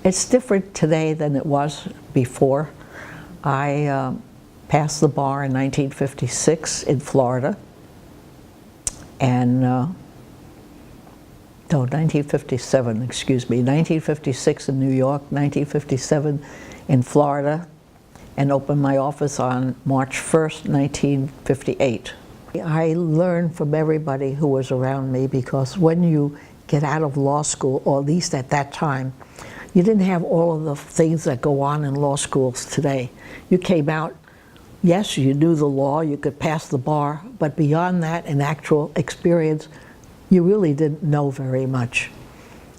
It's different today than it was before. I passed the bar in 1956 in Florida, and no, 1957, excuse me, 1956 in New York, 1957 in Florida, and opened my office on March 1st, 1958. I learned from everybody who was around me, because when you get out of law school, or at least at that time, you didn't have all of the things that go on in law schools today. You came out, yes, you knew the law, you could pass the bar, but beyond that, in actual experience, you really didn't know very much.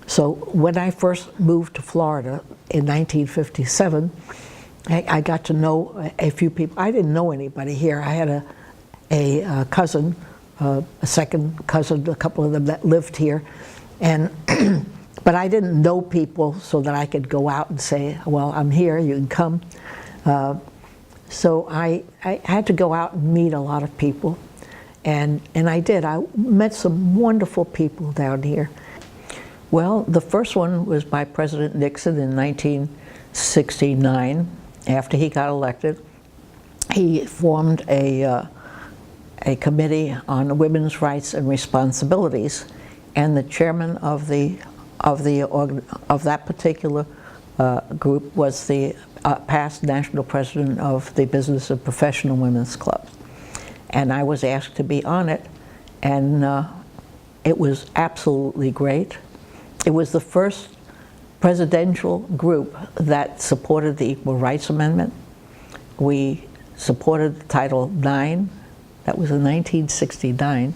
So when I first moved to Florida in 1957, I got to know a few people. I didn't know anybody here. I had a cousin, a second cousin, a couple of them that lived here, and but I didn't know people so that I could go out and say, well, I'm here, you can come. So I had to go out and meet a lot of people, and I did. I met some wonderful people down here. Well, the first one was by President Nixon in 1969. After he got elected, he formed a committee on women's rights and responsibilities, and the chairman of that particular group was the past national president of the Business and Professional Women's Club. And I was asked to be on it, and it was absolutely great. It was the first presidential group that supported the Equal Rights Amendment. We supported Title IX, that was in 1969,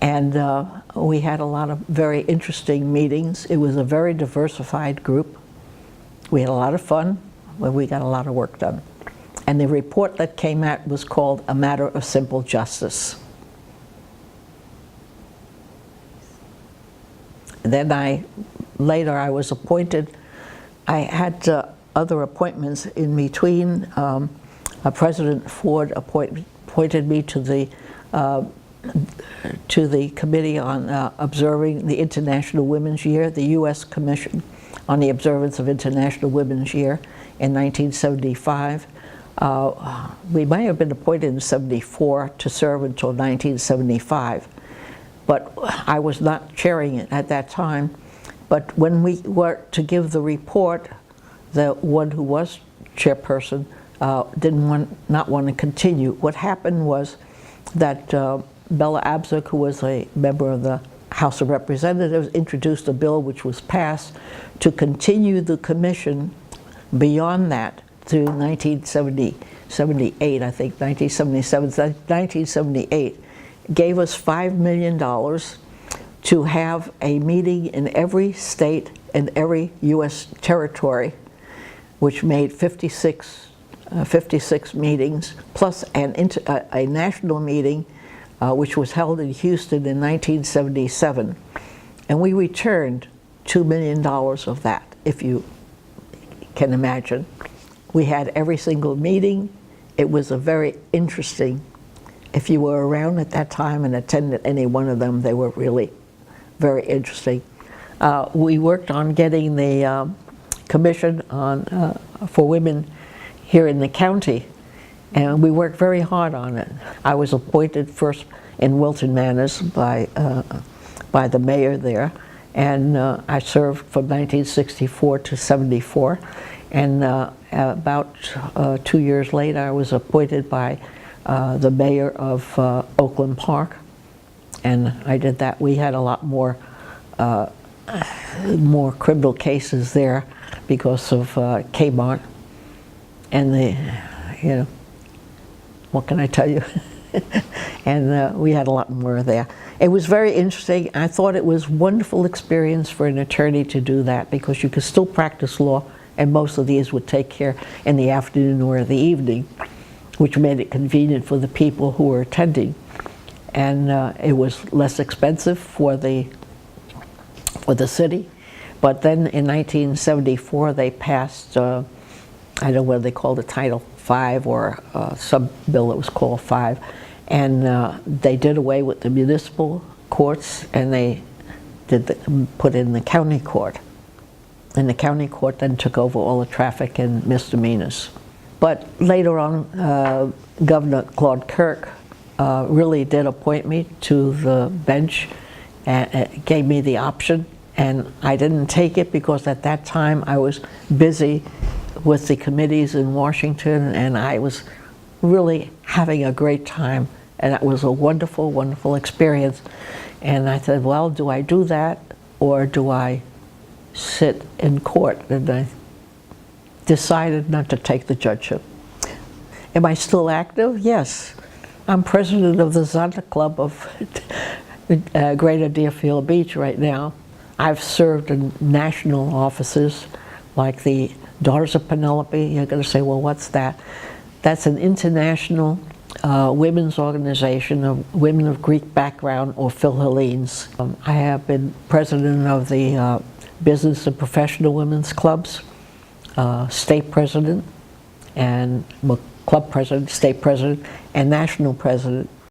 and we had a lot of very interesting meetings. It was a very diversified group. We had a lot of fun, but we got a lot of work done. And the report that came out was called A Matter of Simple Justice. Then later I was appointed. I had other appointments in between. President Ford appointed me to the Committee on Observing the International Women's Year, the U.S. Commission on the Observance of International Women's Year in 1975. We might have been appointed in 74 to serve until 1975, but I was not chairing it at that time. But when we were to give the report, the one who was chairperson not want to continue. What happened was that Bella Abzug, who was a member of the House of Representatives, introduced a bill which was passed to continue the commission beyond that to 1978, I think, 1977, 1978, gave us $5 million to have a meeting in every state and every U.S. territory, which made 56 meetings, plus a national meeting which was held in Houston in 1977. And we returned $2 million of that, if you can imagine. We had every single meeting. It was a very interesting, if you were around at that time and attended any one of them, they were really very interesting. We worked on getting the commission for women here in the county, and we worked very hard on it. I was appointed first in Wilton Manors by the mayor there, and I served from 1964 to 74, and about 2 years later I was appointed by the mayor of Oakland Park, and I did that. We had a lot more criminal cases there because of Kmart, and what can I tell you? And we had a lot more there. It was very interesting. I thought it was a wonderful experience for an attorney to do that, because you could still practice law, and most of these would take care in the afternoon or the evening, which made it convenient for the people who were attending. And it was less expensive for the city. But then in 1974 they passed, I don't know whether they called it Title V or some bill that was called 5, and they did away with the municipal courts, and they put in the county court. and the county court then took over all the traffic and misdemeanors. But later on, Governor Claude Kirk really did appoint me to the bench and gave me the option, and I didn't take it because at that time I was busy with the committees in Washington, and I was really having a great time, and it was a wonderful, wonderful experience. And I said, well, do I do that or do I sit in court? And I decided not to take the judgeship. Am I still active? Yes. I'm president of the Zonda Club of Greater Deerfield Beach right now. I've served in national offices like the Daughters of Penelope. You're going to say, well, what's that? That's an international women's organization of women of Greek background, or Philhellenes. I have been president of the Business and Professional Women's Clubs, state president, and club president, state president, and national president.